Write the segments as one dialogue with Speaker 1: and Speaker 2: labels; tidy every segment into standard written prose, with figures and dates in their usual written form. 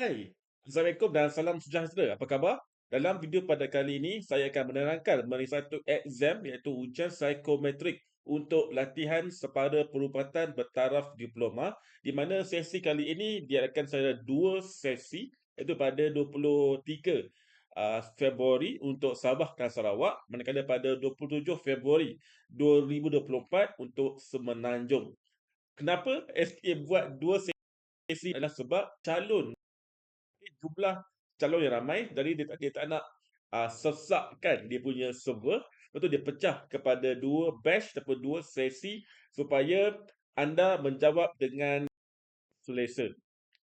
Speaker 1: Hai, Assalamualaikum dan salam sejahtera. Apa khabar? Dalam video pada kali ini, saya akan menerangkan mengenai satu exam iaitu ujian psikometrik untuk latihan sepada perubatan bertaraf diploma, di mana sesi kali ini diadakan secara dua sesi iaitu pada 23 Februari untuk Sabah dan Sarawak, manakala pada 27 Februari 2024 untuk Semenanjung. Kenapa SK buat dua sesi adalah sebab jumlah calon yang ramai, jadi dia tak nak, sesakkan dia punya server, lepas tu dia pecah kepada 2 batch ataupun 2 sesi supaya anda menjawab dengan selesa.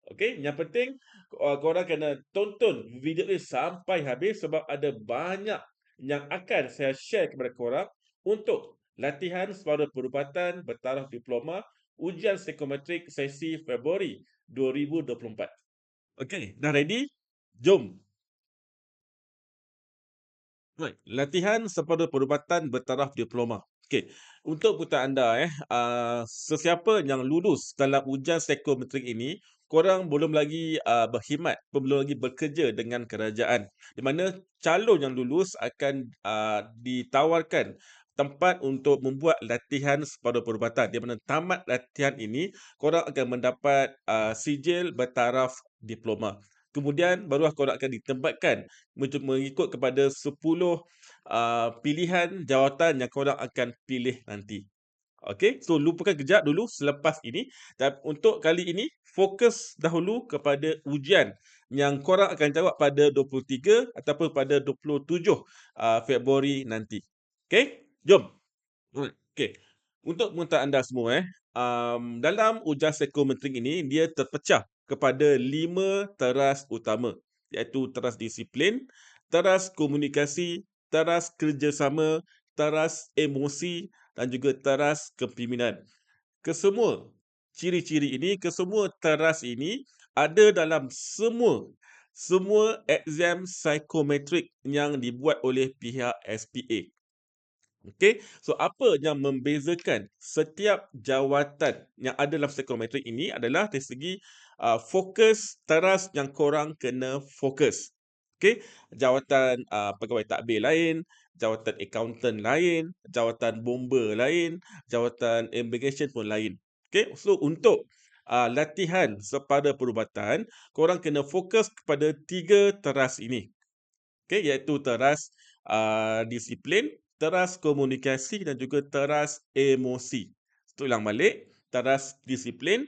Speaker 1: Okey, yang penting, korang kena tonton video ni sampai habis sebab ada banyak yang akan saya share kepada korang untuk latihan suara perubatan bertaraf diploma ujian psikometrik sesi Februari 2024. Okey, dah ready? Jom. Right, latihan sepada perubatan bertaraf diploma. Okey, untuk pengetahuan anda sesiapa yang lulus dalam ujian psikometrik ini, korang belum lagi berkhidmat, belum lagi bekerja dengan kerajaan. Di mana calon yang lulus akan ditawarkan tempat untuk membuat latihan sepada perubatan. Di mana tamat latihan ini, korang akan mendapat sijil bertaraf diploma. Kemudian barulah korang akan ditempatkan mengikut kepada 10 pilihan jawatan yang korang akan pilih nanti. Okey, so lupakan kejap dulu selepas ini dan untuk kali ini fokus dahulu kepada ujian yang korang akan jawab pada 23 ataupun pada 27 Februari nanti. Okey, jom. Okey. Untuk pengetahuan anda semua dalam ujian psikometrik ini dia terpecah kepada 5 teras utama iaitu teras disiplin, teras komunikasi, teras kerjasama, teras emosi dan juga teras kepimpinan. Kesemua ciri-ciri ini, kesemua teras ini ada dalam semua exam psikometrik yang dibuat oleh pihak SPA. Okey, so apa yang membezakan setiap jawatan yang ada dalam psikometrik ini adalah dari segi fokus teras yang korang kena fokus. Okey, jawatan pegawai tadbir lain, jawatan accountant lain, jawatan bomba lain, jawatan immigration pun lain. Okey, so untuk latihan sepada perubatan, korang kena fokus kepada 3 teras ini. Okey, iaitu teras disiplin, teras komunikasi dan juga teras emosi. Ulang balik, teras disiplin,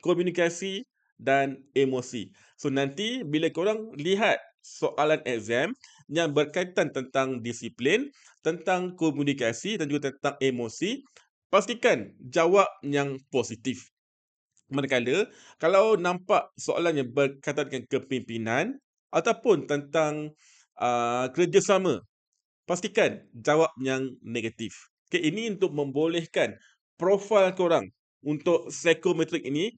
Speaker 1: komunikasi dan emosi. So nanti bila korang lihat soalan exam yang berkaitan tentang disiplin, tentang komunikasi dan juga tentang emosi, pastikan jawab yang positif. Manakala kalau nampak soalan yang berkaitan dengan kepimpinan ataupun tentang kerjasama, pastikan jawab yang negatif. Okey, ini untuk membolehkan profil korang untuk psikometrik ini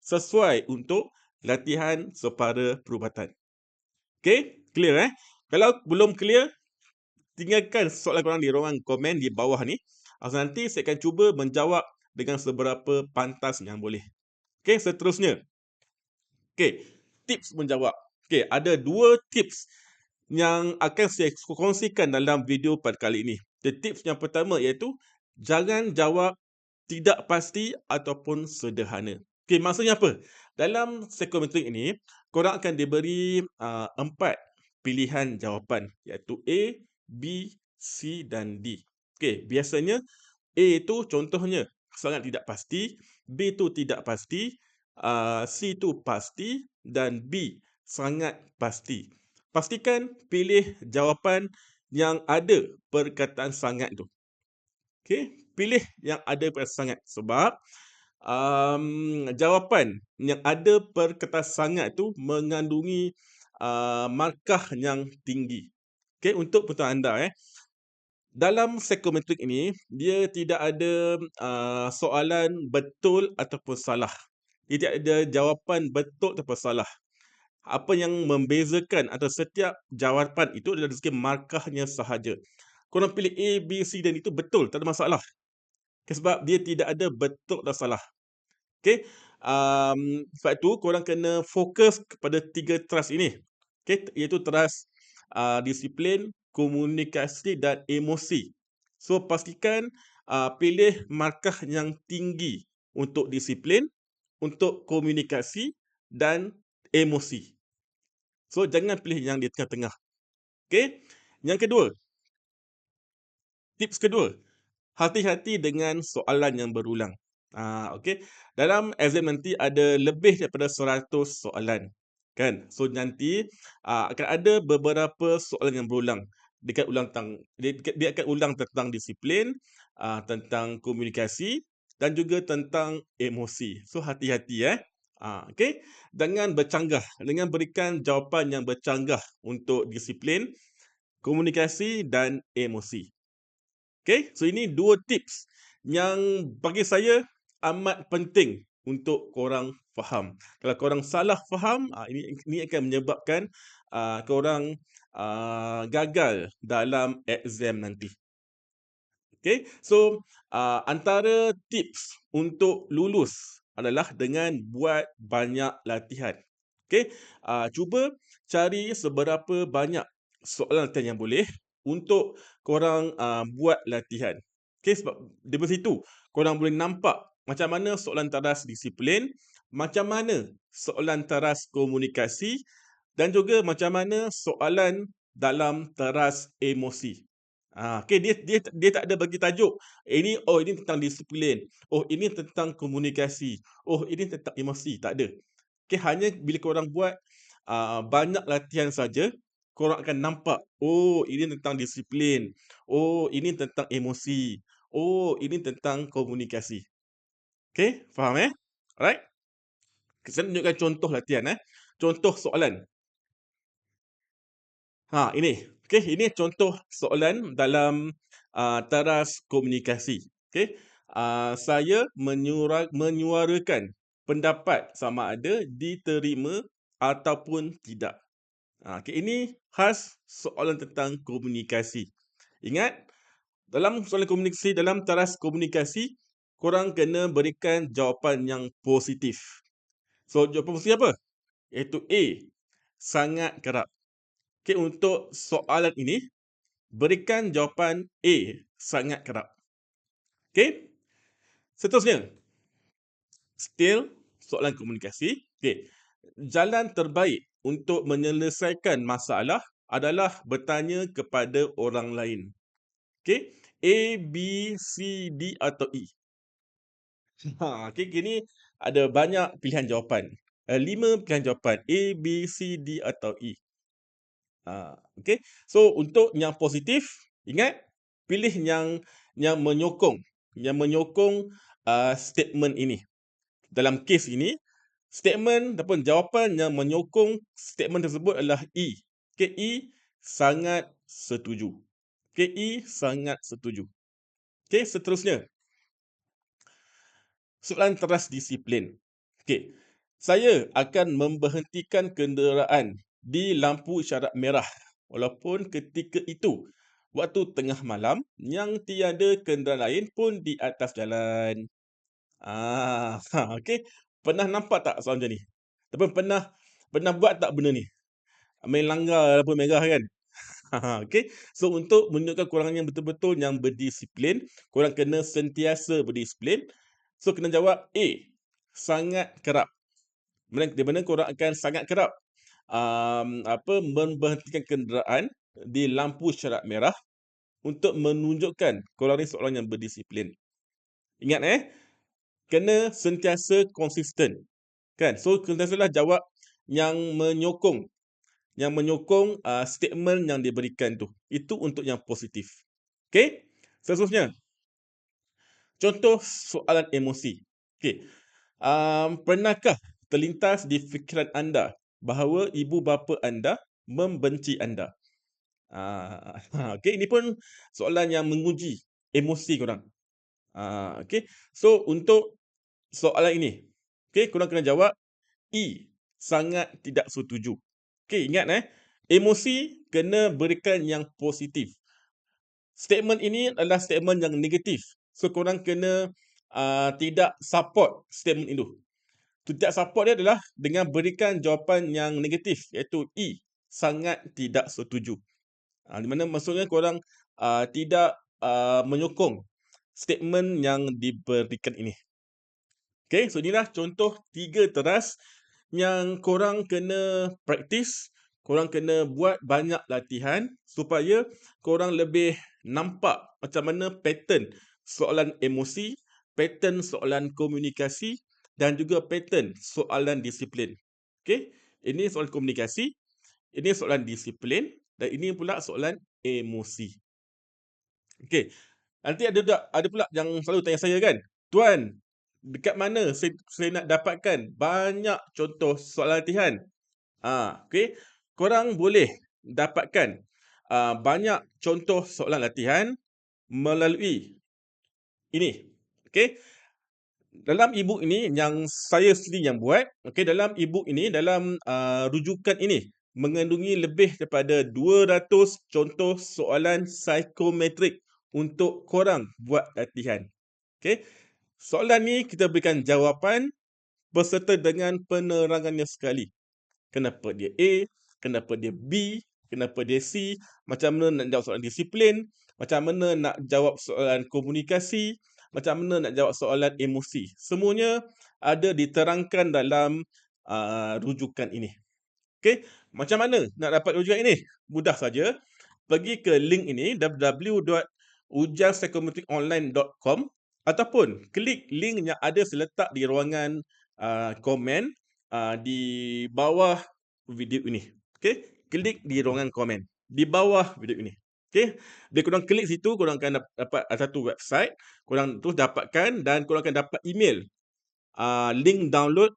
Speaker 1: sesuai untuk latihan sepada perubatan. Okey, clear Kalau belum clear, tinggalkan soalan korang di ruangan komen di bawah ni. Nanti saya akan cuba menjawab dengan seberapa pantas yang boleh. Okey, seterusnya. Okey, tips menjawab. Okey, ada 2 tips yang akan saya kongsikan dalam video pada kali ini. Tips yang pertama iaitu jangan jawab tidak pasti ataupun sederhana. Okey, maksudnya apa? Dalam psikometrik ini, korang akan diberi 4 pilihan jawapan iaitu A, B, C dan D. Okey, biasanya A itu contohnya sangat tidak pasti, B itu tidak pasti, C itu pasti dan B sangat pasti. Pastikan pilih jawapan yang ada perkataan sangat tu. Okey, pilih yang ada perkataan sangat sebab jawapan yang ada perkataan sangat tu mengandungi markah yang tinggi. Okey, untuk pengetahuan anda dalam psikometrik ini, dia tidak ada soalan betul ataupun salah. Dia tidak ada jawapan betul ataupun salah. Apa yang membezakan antara setiap jawapan itu adalah dari segi markahnya sahaja. Korang pilih A, B, C dan itu betul, tak ada masalah. Sebab dia tidak ada betul dan salah. Okey, Sebab tu korang kena fokus kepada 3 trust ini. Okey, iaitu trust, disiplin, komunikasi dan emosi. So pastikan, pilih markah yang tinggi untuk disiplin, untuk komunikasi dan emosi. So jangan pilih yang di tengah-tengah. Okey. Yang kedua, tips kedua, hati-hati dengan soalan yang berulang. Okey. Dalam exam nanti ada lebih daripada 100 soalan, kan. So nanti, akan ada beberapa soalan yang berulang. Dia akan ulang tentang disiplin, tentang komunikasi dan juga tentang emosi. So hati-hati, okey. Jangan bercanggah, jangan berikan jawapan yang bercanggah untuk disiplin, komunikasi dan emosi. Okey, so ini 2 tips yang bagi saya amat penting untuk korang faham. Kalau korang salah faham, ini akan menyebabkan, korang, gagal dalam exam nanti. Okey, so, antara tips untuk lulus adalah dengan buat banyak latihan. Okey, cuba cari seberapa banyak soalan latihan yang boleh untuk korang, buat latihan. Okey, sebab dari situ korang boleh nampak macam mana soalan taras disiplin, macam mana soalan taras komunikasi dan juga macam mana soalan dalam taras emosi. Okey, dia tak ada bagi tajuk, ini tentang disiplin, oh ini tentang komunikasi, oh ini tentang emosi, tak ada. Okey, hanya bila korang buat, banyak latihan saja, korang akan nampak, oh ini tentang disiplin, oh ini tentang emosi, oh ini tentang komunikasi. Okey, faham, Alright? Saya tunjukkan contoh latihan, contoh soalan. Ini, okey, ini contoh soalan dalam, taras komunikasi. Okey, saya menyuarakan pendapat sama ada diterima ataupun tidak. Okey, ini khas soalan tentang komunikasi. Ingat, dalam soalan komunikasi, dalam taras komunikasi, korang kena berikan jawapan yang positif. So, jawapan positif apa? Iaitu A, sangat kerap. Okey, untuk soalan ini, berikan jawapan A, sangat kerap. Okey? Seterusnya, still soalan komunikasi. Okey. Jalan terbaik untuk menyelesaikan masalah adalah bertanya kepada orang lain. Okey? A, B, C, D atau E. Okey, kini ada banyak pilihan jawapan. 5 pilihan jawapan A, B, C, D atau E. Okey. So untuk yang positif, ingat pilih yang menyokong, statement ini. Dalam kes ini, statement ataupun jawapan yang menyokong statement tersebut adalah E. Okey, E sangat setuju. Okey, E sangat setuju. Okey, seterusnya, soalan teras disiplin. Okey, saya akan memberhentikan kenderaan di lampu isyarat merah walaupun ketika itu waktu tengah malam yang tiada kenderaan lain pun di atas jalan. Okey. Pernah nampak tak soalan macam ni? Ataupun pernah pernah buat tak benda ni? Main langgar lampu merah kan? Okey. So untuk menunjukkan korang yang betul-betul yang berdisiplin, korang kena sentiasa berdisiplin. So kena jawab A, sangat kerap. Di mana korang akan sangat kerap, memberhentikan kenderaan di lampu isyarat merah untuk menunjukkan korang ni seorang yang berdisiplin. Ingat, kena sentiasa konsisten, kan? So sentiasalah jawab yang menyokong, statement yang diberikan tu. Itu untuk yang positif. Okey? Seterusnya, contoh soalan emosi. Okey. Pernahkah terlintas di fikiran anda bahawa ibu bapa anda membenci anda? Okey, ini pun soalan yang menguji emosi korang. Okey. So untuk soalan ini, okey, korang kena jawab E, sangat tidak setuju. Okey, ingat, emosi kena berikan yang positif. Statement ini adalah statement yang negatif. So korang kena, tidak support statement itu. Tidak support dia adalah dengan berikan jawapan yang negatif, iaitu E, sangat tidak setuju. Di mana maksudnya korang, tidak, menyokong statement yang diberikan ini. Okey, so inilah contoh 3 teras yang korang kena praktis, korang kena buat banyak latihan supaya korang lebih nampak macam mana pattern soalan emosi, pattern soalan komunikasi dan juga pattern soalan disiplin. Okey, ini soalan komunikasi, ini soalan disiplin dan ini pula soalan emosi. Okey, nanti ada pula yang selalu tanya saya kan, "Tuan, dekat mana saya nak dapatkan banyak contoh soalan latihan?" Okey. Korang boleh dapatkan, banyak contoh soalan latihan melalui ini, okey. Dalam e-book ini yang saya sendiri yang buat, okey, dalam e-book ini, dalam, rujukan ini mengandungi lebih daripada 200 contoh soalan psikometrik untuk korang buat latihan, okey. Soalan ni kita berikan jawapan berserta dengan penerangannya sekali. Kenapa dia A, kenapa dia B, kenapa dia C, macam mana nak jawab soalan disiplin, macam mana nak jawab soalan komunikasi, macam mana nak jawab soalan emosi. Semuanya ada diterangkan dalam, rujukan ini. Okey, macam mana nak dapat rujukan ini? Mudah saja, pergi ke link ini www.ujianpsikometrikonline.com ataupun klik link yang ada seletak di ruangan, komen, di bawah video ini. Okey, klik di ruangan komen di bawah video ini. Okey, bila korang klik situ korang akan dapat satu website, korang terus dapatkan dan korang akan dapat email, link download,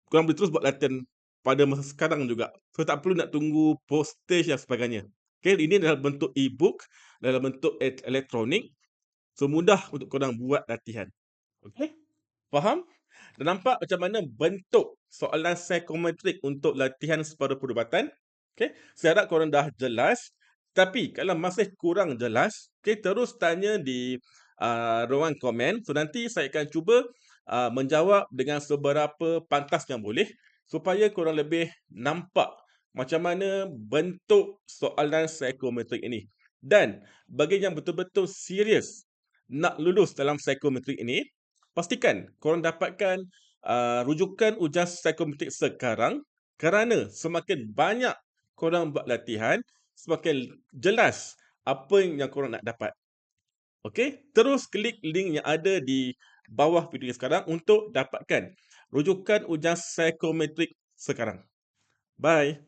Speaker 1: korang boleh terus buat latihan pada masa sekarang juga. So tak perlu nak tunggu postage dan sebagainya. Okey, ini dalam bentuk e-book, dalam bentuk elektronik, so mudah untuk korang buat latihan. Okey, faham? Dah nampak macam mana bentuk soalan psikometrik untuk latihan separuh perubatan? Okey, saya harap korang dah jelas. Tapi kalau masih kurang jelas, okey, terus tanya di, ruangan komen. So nanti saya akan cuba, menjawab dengan seberapa pantas yang boleh supaya korang lebih nampak macam mana bentuk soalan psikometrik ini. Dan bagi yang betul-betul serius nak lulus dalam psikometrik ini, pastikan korang dapatkan, rujukan ujian psikometrik sekarang kerana semakin banyak korang buat latihan, semakin jelas apa yang korang nak dapat. Okey, terus klik link yang ada di bawah video sekarang untuk dapatkan rujukan ujian psikometrik sekarang. Bye.